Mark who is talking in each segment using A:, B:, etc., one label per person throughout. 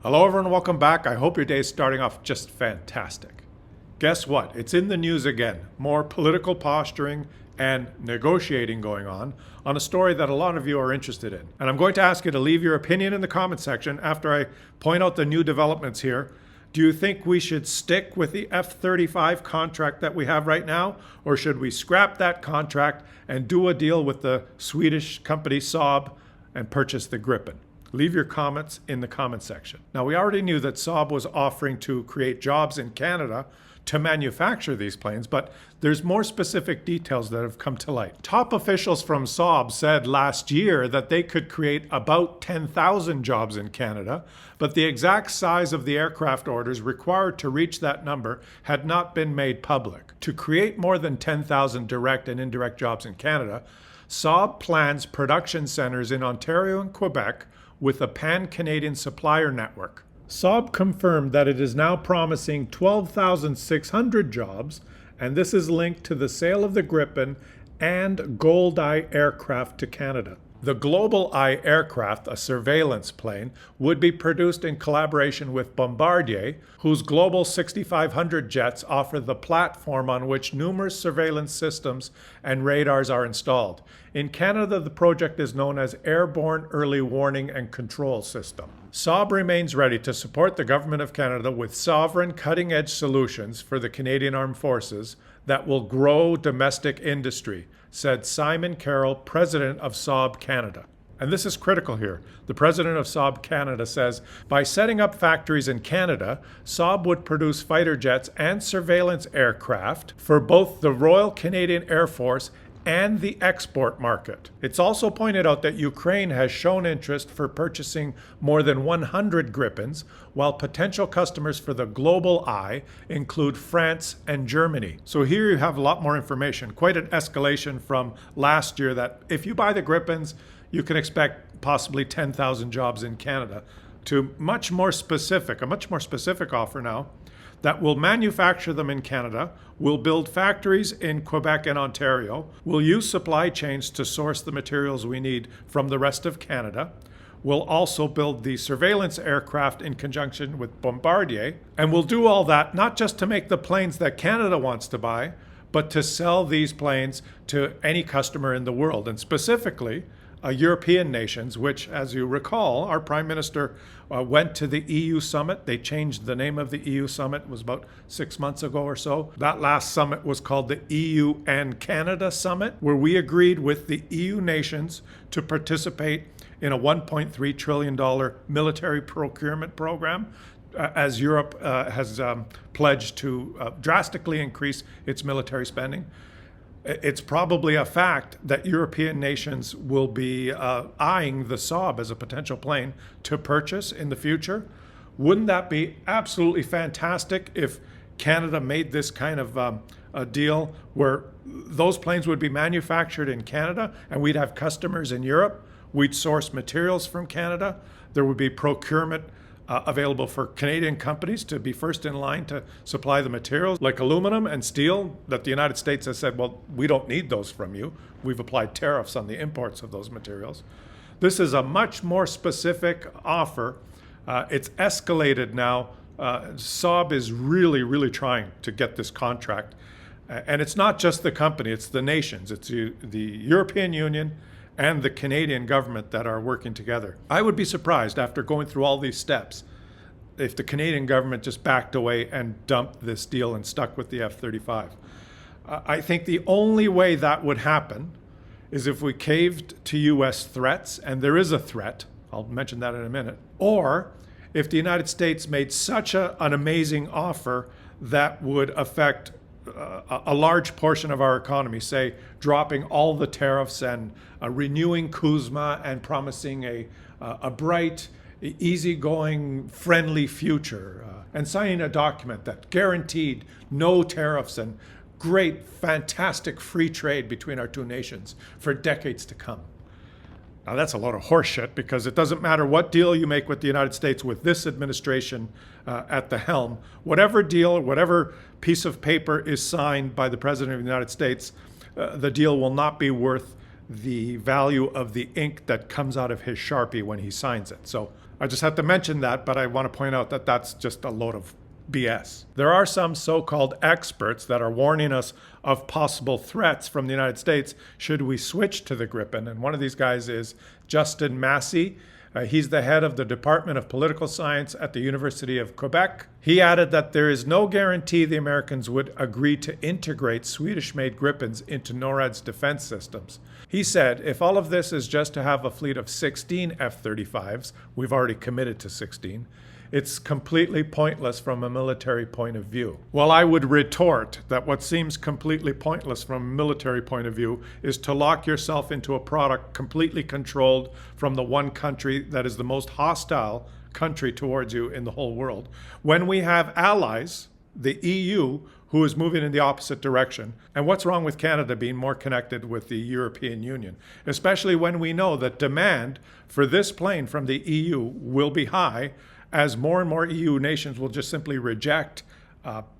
A: Hello everyone, welcome back. I hope your day is starting off just fantastic. Guess what? It's in the news again. More political posturing and negotiating going on a story that a lot of you are interested in. And I'm going to ask you to leave your opinion in the comment section after I point out the new developments here. Do you think we should stick with the F-35 contract that we have right now, or should we scrap that contract and do a deal with the Swedish company Saab and purchase the Gripen? Leave your comments in the comment section. Now, we already knew that Saab was offering to create jobs in Canada to manufacture these planes, but there's more specific details that have come to light. Top officials from Saab said last year that they could create about 10,000 jobs in Canada, but the exact size of the aircraft orders required to reach that number had not been made public. To create more than 10,000 direct and indirect jobs in Canada, Saab plans production centers in Ontario and Quebec with a pan-Canadian supplier network. Saab confirmed that it is now promising 12,600 jobs, and this is linked to the sale of the Gripen and Gold Eye aircraft to Canada. The Global Eye aircraft, a surveillance plane, would be produced in collaboration with Bombardier, whose Global 6500 jets offer the platform on which numerous surveillance systems and radars are installed. In Canada, the project is known as Airborne Early Warning and Control System. Saab remains ready to support the Government of Canada with sovereign cutting-edge solutions for the Canadian Armed Forces that will grow domestic industry, said Simon Carroll, president of Saab Canada. And this is critical here. The president of Saab Canada says, by setting up factories in Canada, Saab would produce fighter jets and surveillance aircraft for both the Royal Canadian Air Force and the export market. It's also pointed out that Ukraine has shown interest for purchasing more than 100 Gripens, while potential customers for the Global Eye include France and Germany. So here you have a lot more information. Quite an escalation from last year that if you buy the Gripens, you can expect possibly 10,000 jobs in Canada, to a much more specific offer now that will manufacture them in Canada, will build factories in Quebec and Ontario, will use supply chains to source the materials we need from the rest of Canada, will also build the surveillance aircraft in conjunction with Bombardier, and will do all that not just to make the planes that Canada wants to buy, but to sell these planes to any customer in the world, and specifically European nations, which, as you recall, our Prime Minister went to the EU summit. They changed the name of the EU summit. It was about 6 months ago or so. That last summit was called the EU and Canada Summit, where we agreed with the EU nations to participate in a $1.3 trillion military procurement program, as Europe has pledged to drastically increase its military spending. It's probably a fact that European nations will be eyeing the Saab as a potential plane to purchase in the future. Wouldn't that be absolutely fantastic if Canada made this kind of a deal where those planes would be manufactured in Canada and we'd have customers in Europe? We'd source materials from Canada. There would be procurement available for Canadian companies to be first in line to supply the materials like aluminum and steel that the United States has said, well, we don't need those from you. We've applied tariffs on the imports of those materials. This is a much more specific offer. It's escalated now. Saab is really trying to get this contract. And it's not just the company, it's the nations. It's the European Union and the Canadian government that are working together. I would be surprised after going through all these steps if the Canadian government just backed away and dumped this deal and stuck with the F-35. I think the only way that would happen is if we caved to US threats, and there is a threat, I'll mention that in a minute, or if the United States made such an amazing offer that would affect a large portion of our economy, say dropping all the tariffs and renewing CUSMA and promising a bright, easygoing, friendly future, and signing a document that guaranteed no tariffs and great, fantastic free trade between our two nations for decades to come. Now that's a lot of horseshit, because it doesn't matter what deal you make with the United States with this administration at the helm. Whatever deal, whatever piece of paper is signed by the President of the United States, the deal will not be worth the value of the ink that comes out of his Sharpie when he signs it. So I just have to mention that, but I want to point out that that's just a load of BS. There are some so-called experts that are warning us of possible threats from the United States should we switch to the Gripen. And one of these guys is Justin Massey. He's the head of the Department of Political Science at the University of Quebec. He added that there is no guarantee the Americans would agree to integrate Swedish-made Gripens into NORAD's defense systems. He said, if all of this is just to have a fleet of 16 F-35s, we've already committed to 16, it's completely pointless from a military point of view. Well, I would retort that what seems completely pointless from a military point of view is to lock yourself into a product completely controlled from the one country that is the most hostile country towards you in the whole world. When we have allies, the EU, who is moving in the opposite direction. And what's wrong with Canada being more connected with the European Union? Especially when we know that demand for this plane from the EU will be high, as more and more EU nations will just simply reject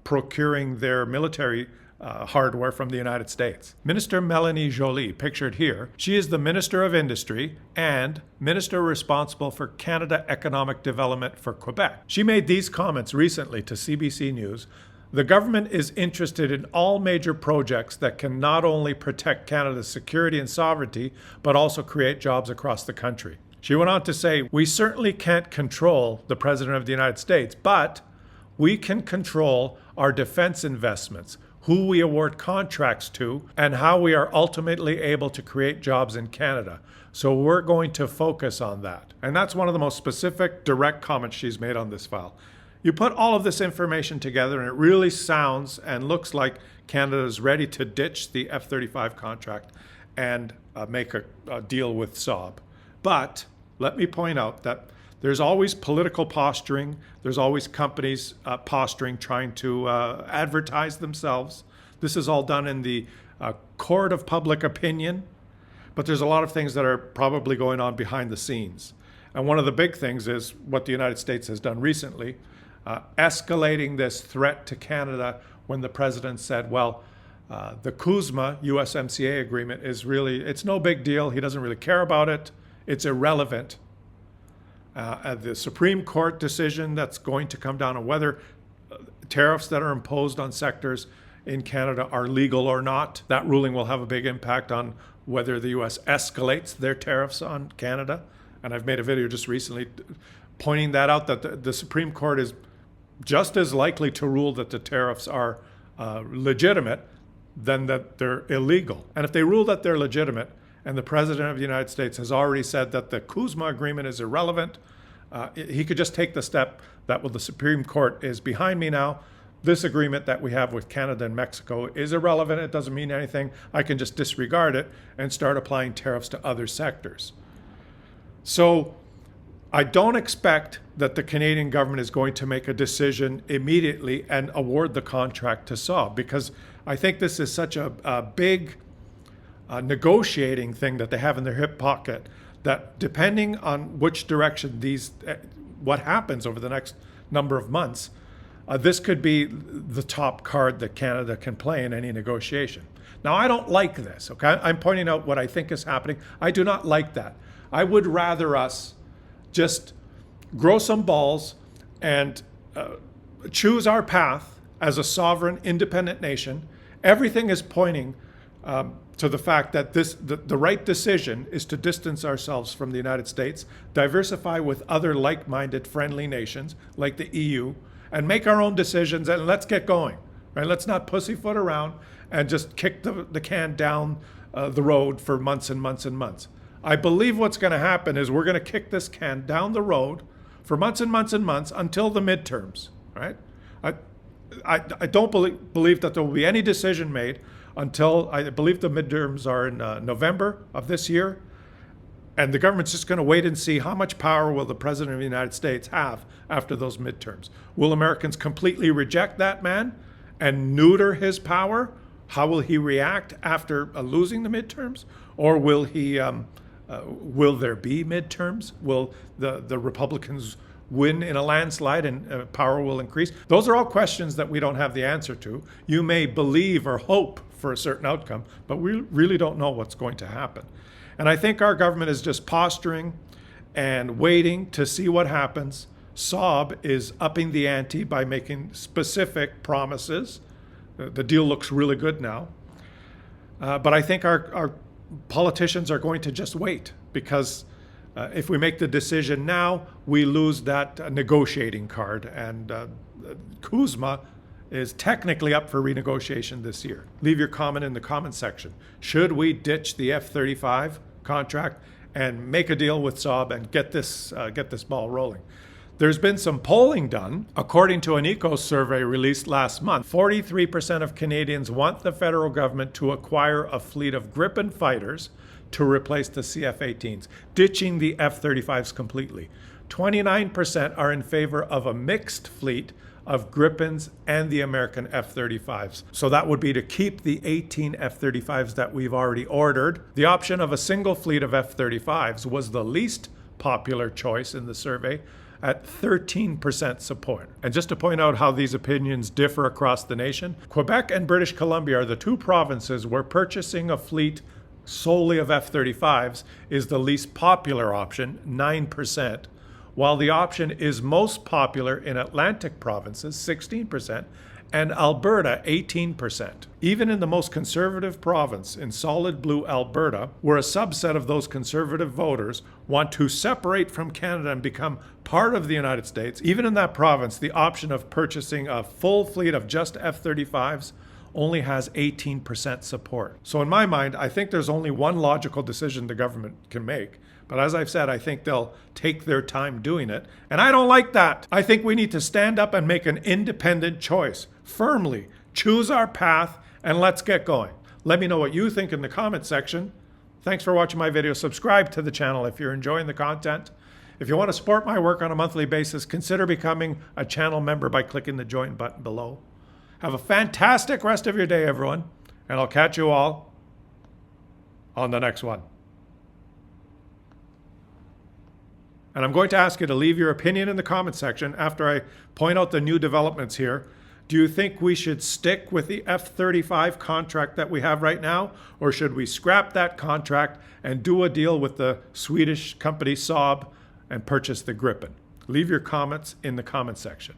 A: procuring their military hardware from the United States. Minister Melanie Joly, pictured here, she is the Minister of Industry and Minister responsible for Canada Economic Development for Quebec. She made these comments recently to CBC News. The government is interested in all major projects that can not only protect Canada's security and sovereignty, but also create jobs across the country. She went on to say, we certainly can't control the President of the United States, but we can control our defense investments, who we award contracts to, and how we are ultimately able to create jobs in Canada. So we're going to focus on that. And that's one of the most specific, direct comments she's made on this file. You put all of this information together and it really sounds and looks like Canada is ready to ditch the F-35 contract and make a deal with Saab. But let me point out that there's always political posturing. There's always companies posturing, trying to advertise themselves. This is all done in the court of public opinion. But there's a lot of things that are probably going on behind the scenes. And one of the big things is what the United States has done recently, escalating this threat to Canada when the president said, well, the CUSMA USMCA agreement is really, it's no big deal. He doesn't really care about it. It's irrelevant. The Supreme Court decision that's going to come down on whether tariffs that are imposed on sectors in Canada are legal or not, that ruling will have a big impact on whether the U.S. escalates their tariffs on Canada. And I've made a video just recently pointing that out, that the Supreme Court is just as likely to rule that the tariffs are legitimate than that they're illegal. And if they rule that they're legitimate, and the President of the United States has already said that the CUSMA agreement is irrelevant, he could just take the step that, well, the Supreme Court is behind me now. This agreement that we have with Canada and Mexico is irrelevant. It doesn't mean anything. I can just disregard it and start applying tariffs to other sectors. So I don't expect that the Canadian government is going to make a decision immediately and award the contract to Saab, because I think this is such a big negotiating thing that they have in their hip pocket, that depending on which direction what happens over the next number of months, this could be the top card that Canada can play in any negotiation. Now, I don't like this, okay? I'm pointing out what I think is happening. I do not like that. I would rather us just grow some balls and choose our path as a sovereign, independent nation. Everything is pointing to the fact that the right decision is to distance ourselves from the United States, diversify with other like-minded friendly nations like the EU, and make our own decisions, and let's get going. Right? Let's not pussyfoot around and just kick the can down the road for months and months and months. I believe what's going to happen is we're going to kick this can down the road for months and months and months until the midterms. Right? I don't believe that there will be any decision made until, I believe the midterms are in November of this year. And the government's just going to wait and see how much power will the President of the United States have after those midterms. Will Americans completely reject that man and neuter his power? How will he react after losing the midterms? Or will will there be midterms? Will the Republicans win in a landslide and power will increase? Those are all questions that we don't have the answer to. You may believe or hope for a certain outcome, but we really don't know what's going to happen. And I think our government is just posturing and waiting to see what happens. Saab is upping the ante by making specific promises. The deal looks really good now. But I think our politicians are going to just wait, because if we make the decision now, we lose that negotiating card. And Kuzma is technically up for renegotiation this year. Leave your comment in the comment section. Should we ditch the F-35 contract and make a deal with Saab and get this ball rolling? There's been some polling done. According to an ECO survey released last month, 43% of Canadians want the federal government to acquire a fleet of Gripen fighters to replace the CF-18s, ditching the F-35s completely. 29% are in favor of a mixed fleet of Gripens and the American F-35s. So that would be to keep the 18 F-35s that we've already ordered. The option of a single fleet of F-35s was the least popular choice in the survey, at 13% support. And just to point out how these opinions differ across the nation, Quebec and British Columbia are the two provinces where purchasing a fleet solely of F-35s is the least popular option, 9%, while the option is most popular in Atlantic provinces, 16%, and Alberta, 18%. Even in the most conservative province, in solid blue Alberta, where a subset of those conservative voters want to separate from Canada and become part of the United States, even in that province, the option of purchasing a full fleet of just F-35s only has 18% support. So in my mind, I think there's only one logical decision the government can make. But as I've said, I think they'll take their time doing it. And I don't like that. I think we need to stand up and make an independent choice. Firmly choose our path and let's get going. Let me know what you think in the comment section. Thanks for watching my video. Subscribe to the channel if you're enjoying the content. If you want to support my work on a monthly basis, consider becoming a channel member by clicking the join button below. Have a fantastic rest of your day, everyone. And I'll catch you all on the next one. And I'm going to ask you to leave your opinion in the comment section after I point out the new developments here. Do you think we should stick with the F-35 contract that we have right now, or should we scrap that contract and do a deal with the Swedish company Saab and purchase the Gripen? Leave your comments in the comment section.